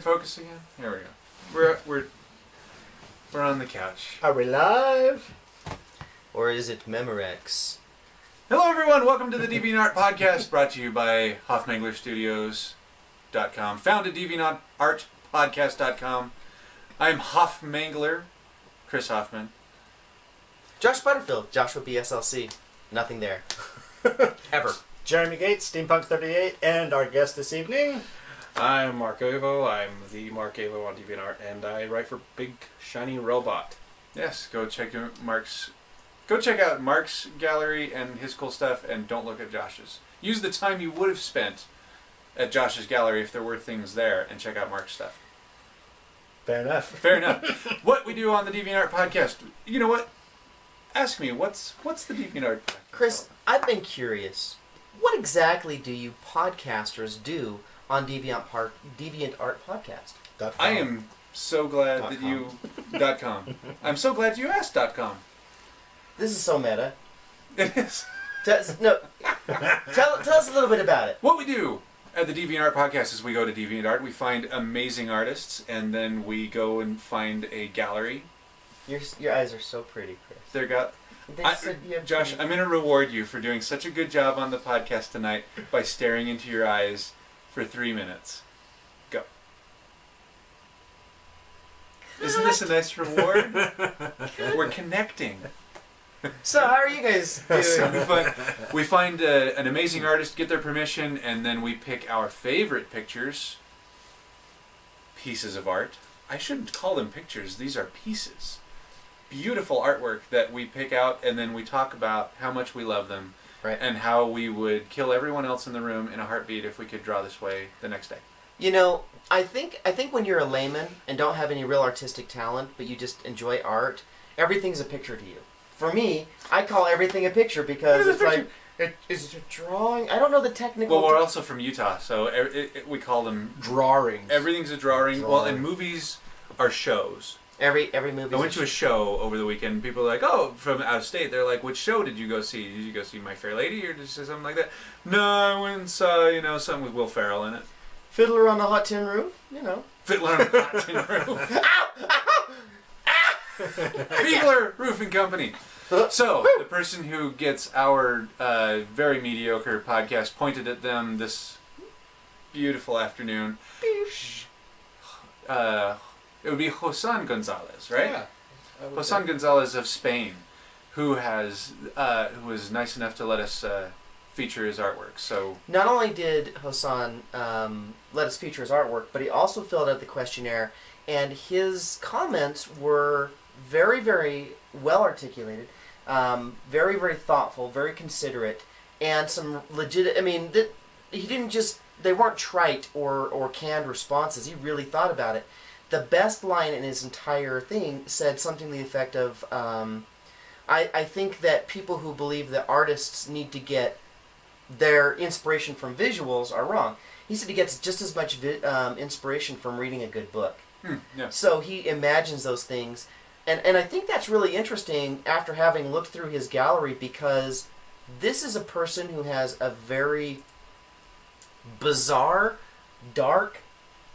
focus again? There we go. We're on the couch. Are we live? Or is it Memorex? Hello everyone, welcome to the deviantART podcast, brought to you by HoffmanglerStudios.com, found at deviantARTpodcast.com. I'm Hoffmangler, Chris Hoffman. Josh Butterfield, Joshua BSLC. Nothing there. Ever. Jeremy Gates, Steampunk38, and our guest this evening. I'm Mark Avo. I'm the Mark Avo on DeviantArt, and I write for Big Shiny Robot. Yes, go check out Mark's gallery and his cool stuff, and don't look at Josh's. Use the time you would have spent at Josh's gallery if there were things there, and check out Mark's stuff. Fair enough. Fair enough. What we do on the DeviantArt podcast, you know what? Ask me, what's the DeviantArt podcast? Chris, I've been curious. What exactly do you podcasters do on DeviantArt podcast? I am so glad that you... .com. I'm so glad you asked .com. This is so meta. It is. Tell us a little bit about it. What we do at the DeviantArt podcast is we go to DeviantArt, we find amazing artists, and then we go and find a gallery. Your eyes are so pretty, Chris. Josh, I'm going to reward you for doing such a good job on the podcast tonight by staring into your eyes for 3 minutes. Go. Isn't this a nice reward? We're connecting. So how are you guys doing? So we find an amazing artist, get their permission, and then we pick our favorite pictures, pieces of art. I shouldn't call them pictures, these are pieces. Beautiful artwork that we pick out, and then we talk about how much we love them, right, and how we would kill everyone else in the room in a heartbeat if we could draw this way the next day. You know, I think when you're a layman and don't have any real artistic talent, but you just enjoy art, everything's a picture to you. For me, I call everything a picture because it's like, is it a drawing? I don't know the technical... Well, we're also from Utah, so we call them... Drawings. Everything's a drawing. Well, and movies are shows. Every movie. I went to a show over the weekend. People are like, oh, from out of state. They're like, which show did you go see? Did you go see My Fair Lady or did you say something like that? No, I went and saw, something with Will Ferrell in it. Fiddler on the Hot Tin Roof, Fiddler on the Hot Tin Roof. Ow! Ow! Ah! Fiedler Roofing Company. So, the person who gets our very mediocre podcast pointed at them this beautiful afternoon, it would be Josan Gonzalez, right? Yeah. Josan Gonzalez of Spain, who was nice enough to let us feature his artwork. So not only did Josan let us feature his artwork, but he also filled out the questionnaire, and his comments were very, very well articulated, very, very thoughtful, very considerate, and some legit. I mean, he didn't just. They weren't trite or canned responses. He really thought about it. The best line in his entire thing said something to the effect of, I think that people who believe that artists need to get their inspiration from visuals are wrong. He said he gets just as much inspiration from reading a good book. Yeah. So he imagines those things. And I think that's really interesting after having looked through his gallery, because this is a person who has a very bizarre, dark,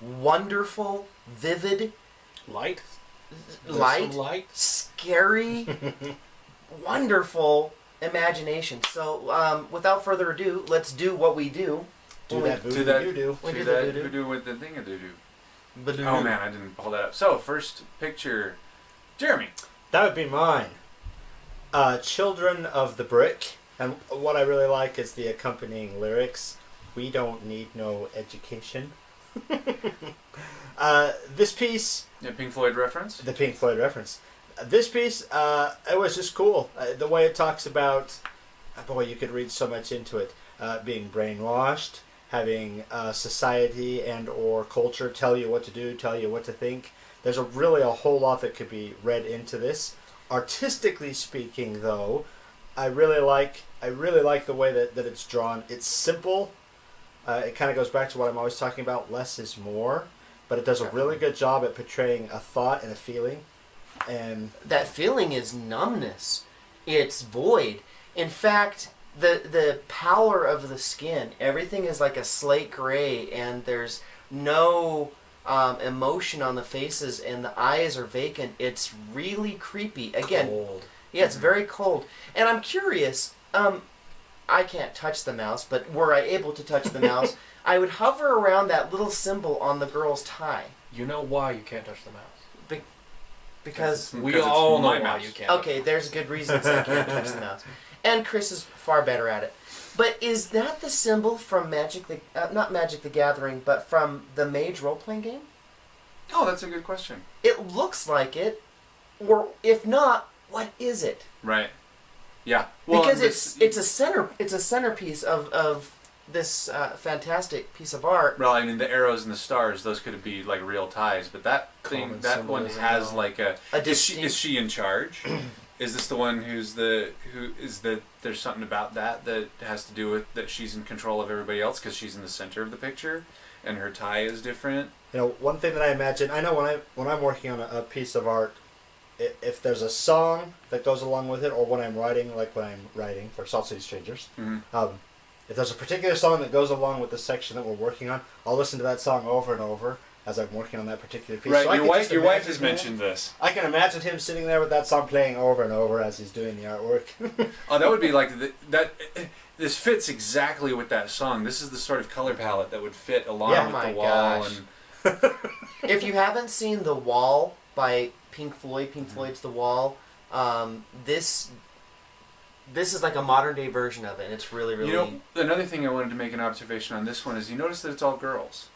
wonderful, vivid, light, scary, wonderful imagination. So, without further ado, let's do what we do. Do that voodoo. Do that voodoo with the thing of doo-doo. Oh man, I didn't pull that up. So, first picture, Jeremy. That would be mine. Children of the Brick. And what I really like is the accompanying lyrics. We don't need no education. This piece... Yeah, Pink Floyd reference? The Pink Floyd reference. This piece, it was just cool. The way it talks about... Boy, you could read so much into it. Being brainwashed, having society and or culture tell you what to do, tell you what to think. There's really a whole lot that could be read into this. Artistically speaking, though, I really like the way that it's drawn. It's simple. It kind of goes back to what I'm always talking about. Less is more, but it does a really good job at portraying a thought and a feeling. And that feeling is numbness. It's void. In fact, the pallor of the skin, everything is like a slate gray, and there's no emotion on the faces, and the eyes are vacant. It's really creepy. Again, Cold. yeah, it's very cold. And I'm curious. I can't touch the mouse, but were I able to touch the mouse, I would hover around that little symbol on the girl's tie. You know why you can't touch the mouse? Because We it's all know my why mouse. you can't. okay, there's good reasons I can't touch the mouse. And Chris is far better at it. But is that the symbol from not Magic the Gathering, but from the Mage role-playing game? Oh, that's a good question. It looks like it, or if not, what is it? Right. Yeah. Well, Because this- it's a centerpiece of this fantastic piece of art. Well, I mean, the arrows and the stars; those could be like real ties. But that Common that one symbolism has and all. like a. A Is distinct- she in charge? Is this the one who is the? There's something about that has to do with that she's in control of everybody else because she's in the center of the picture, and her tie is different. You know, one thing that I imagine, I know when I'm working on a piece of art, if there's a song that goes along with it, or when I'm writing, like when I'm writing for Salt City Strangers, if there's a particular song that goes along with the section that we're working on, I'll listen to that song over and over as I'm working on that particular piece. Right. So I Your can wife. just Your wife imagine has him- mentioned this. I can imagine him sitting there with that song playing over and over as he's doing the artwork. Oh, that would be like that. This fits exactly with that song. This is the sort of color palette that would fit along Yeah. with My the wall. gosh. And If you haven't seen The Wall by Pink Floyd's The Wall, this is like a modern day version of it, and it's really, really... you know, another thing I wanted to make an observation on this one is you notice that it's all girls.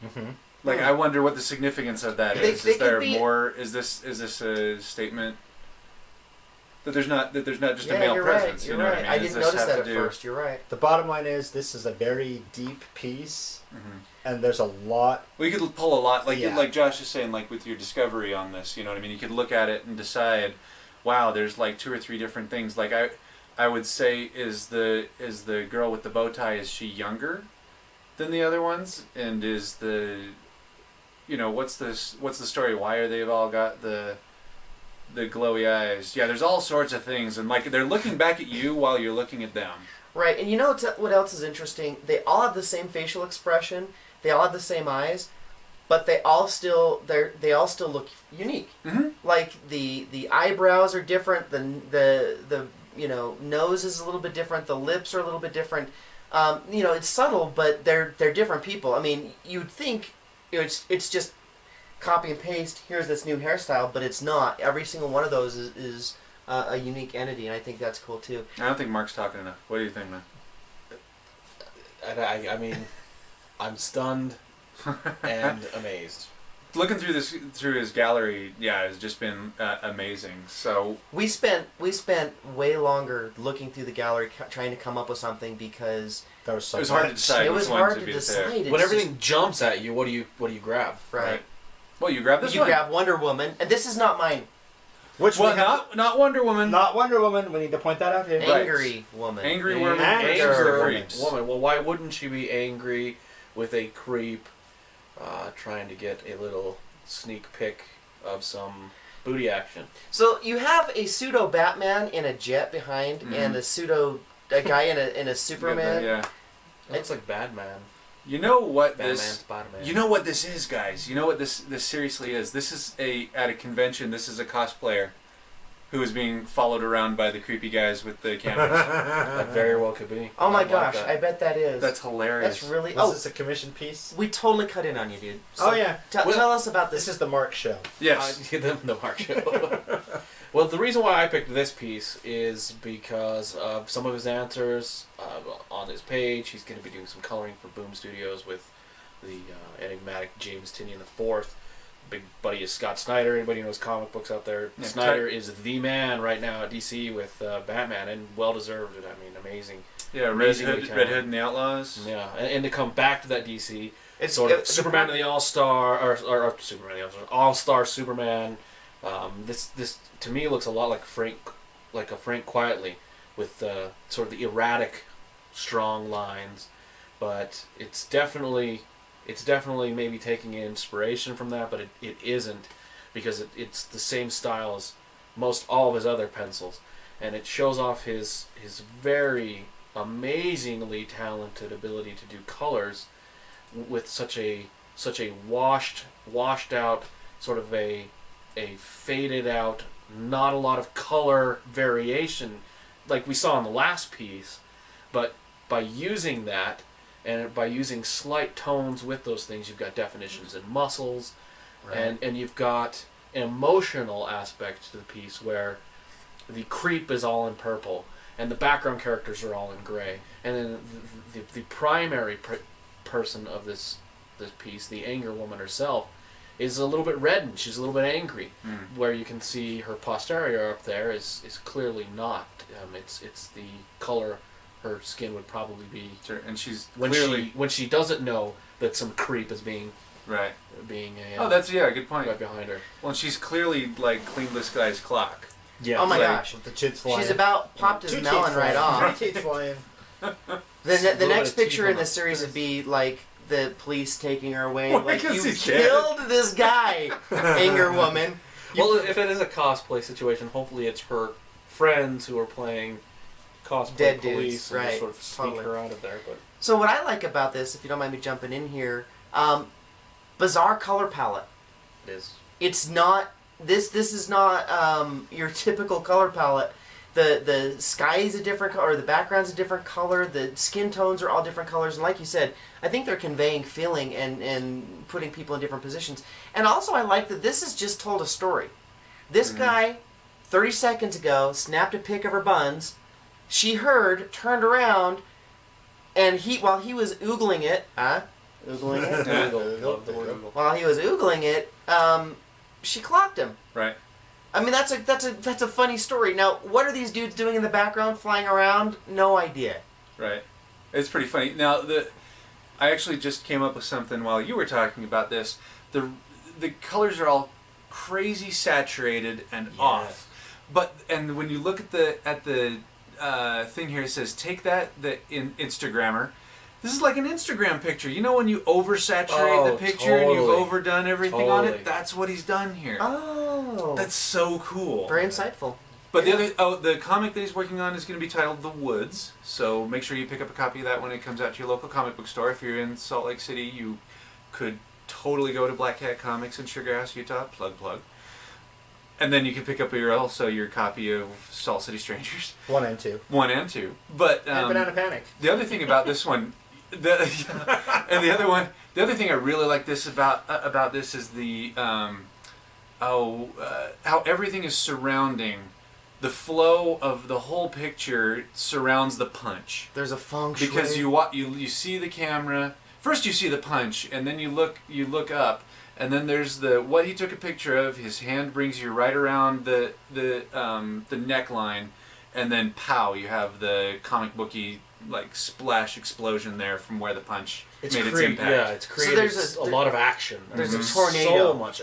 Mm-hmm. Like, I wonder what the significance of that They- is. they Is there could be- more? Is this a statement that there's not just yeah, a male you're presence? right, you're you know right. what I I mean? Does didn't this notice have that to at do- first, you're right. The bottom line is this is a very deep piece, Mhm. and there's a lot. Well, you could pull a lot, Yeah. like Josh is saying, like with your discovery on this. You know what I mean? You could look at it and decide, wow, there's like 2 or 3 different things. Like I would say, is the girl with the bow tie, is she younger than the other ones? And is the, you know, what's the story? Why are they all got the glowy eyes? Yeah, there's all sorts of things, and like they're looking back at you while you're looking at them. Right, and you know what else is interesting? They all have the same facial expression, they all have the same eyes, but they all still look unique. Mm-hmm. Like the eyebrows are different, the you know, nose is a little bit different, the lips are a little bit different. You know, it's subtle, but they're different people. I mean, you'd think it's just copy and paste. Here's this new hairstyle, but it's not. Every single one of those is a unique entity, and I think that's cool too. I don't think Mark's talking enough. What do you think, man? I mean, I'm stunned and amazed. Looking through his gallery, yeah, has just been amazing. So We spent way longer looking through the gallery trying to come up with something because There was so it was hard to much. decide it which was one hard to to be decide. there. It's When just- everything jumps at you, what do you grab? right. Well, you grab this You one. grab Wonder Woman, and this is not mine. Which Well, we have, not Wonder Woman. not Wonder Woman. We need to point that out here. Right. Angry Woman. Angry Woman. Angry Angry Woman. Creeps. Woman. Well, why wouldn't she be angry with a creep trying to get a little sneak pic of some booty action? So you have a pseudo Batman in a jet behind, and a guy in a Superman. Yeah. It looks like Batman. You know what Batman, this? Spider-Man. You know what this is, guys. You know what this seriously is. This is at a convention. This is a cosplayer who is being followed around by the creepy guys with the cameras. That very well could be. Oh my I like gosh, that. I bet that is. That's hilarious. That's really. Was Oh, this a commission piece? we totally cut in on you, dude. Oh yeah. Tell us about This this. is the Mark show. Yes. The Mark show. Well, the reason why I picked this piece is because of some of his answers on his page. He's going to be doing some coloring for Boom Studios with the enigmatic James Tinian IV. Big buddy is Scott Snyder. Anybody who knows comic books out there, Yeah, Snyder is the man right now at DC with Batman, and well deserved it. I mean, amazing. Yeah. Red Amazingly Hood, talented. Red Hood and the Outlaws. Yeah, and to come back to that DC, It's sort of it's- Superman and the All-Star, or Superman and the All-Star, All-Star Superman. This to me looks a lot like a Frank Quietly, with sort of the erratic, strong lines, but it's definitely maybe taking inspiration from that, but it isn't, because it's the same style as most all of his other pencils, and it shows off his very amazingly talented ability to do colors with such a washed out sort of a faded out, not a lot of color variation like we saw in the last piece, but by using that and by using slight tones with those things, you've got definitions in muscles, Right. and you've got an emotional aspect to the piece where the creep is all in purple and the background characters are all in gray, and then the primary person of this piece, the anger woman herself, is a little bit reddened. She's a little bit angry, where you can see her posterior up there is clearly not. It's the color her skin would probably be. Sure. And she's When clearly when she doesn't know that some creep is being right. a Oh, that's a good point. right behind her. Well, she's clearly like cleaned this guy's clock. Yeah. Oh my like- gosh. With the tits flying. She's about popped his Two melon teeth right flying. off. Three teeth flying. The little next bit of picture teeth in on the series would be like the police taking her away. Well, like, because you he's dead. killed this guy, anger woman. Well, if it is a cosplay situation, hopefully it's her friends who are playing cosplay Dead police dudes, and just right, sort of sneak totally. her out of there. But So what I like about this, if you don't mind me jumping in here, bizarre color palette. it is. It's not this is not your typical color palette. The sky is a different color, the background's a different color, the skin tones are all different colors, and like you said, I think they're conveying feeling and putting people in different positions. And also I like that this is just told a story. This guy, 30 seconds ago, snapped a pic of her buns, she heard, turned around, and while he was oogling it, oogling it? Oogle. Love the word oogle. While he was oogling it, she clocked him. Right. I mean, that's a funny story. Now, what are these dudes doing in the background, flying around? No idea. Right. It's pretty funny. Now, I actually just came up with something while you were talking about this. The colors are all crazy saturated and off. And when you look at the thing here, it says take the Instagrammer. This is like an Instagram picture. You know when you oversaturate the picture and you've totally. overdone everything on Totally. it? That's what he's done here. Oh, That's so cool. very insightful. But the comic that he's working on is going to be titled The Woods, so make sure you pick up a copy of that when it comes out to your local comic book store. If you're in Salt Lake City, you could totally go to Black Cat Comics in Sugar House, Utah. Plug. And then you can pick up your copy of Salt City Strangers 1 and 2. 1 and 2. But And Banana Panic. the other thing about this one, the other thing I really like about this is how everything is surrounding. The flow of the whole picture surrounds the punch. There's a feng shui. Because you see the camera. First you see the punch, and then you look up, and then there's what he took a picture of. His hand brings you right around the neckline, and then pow, you have the comic booky like splash explosion there from where the punch made its impact. Yeah, it's created there's a lot of action. there's a There's tornado. So much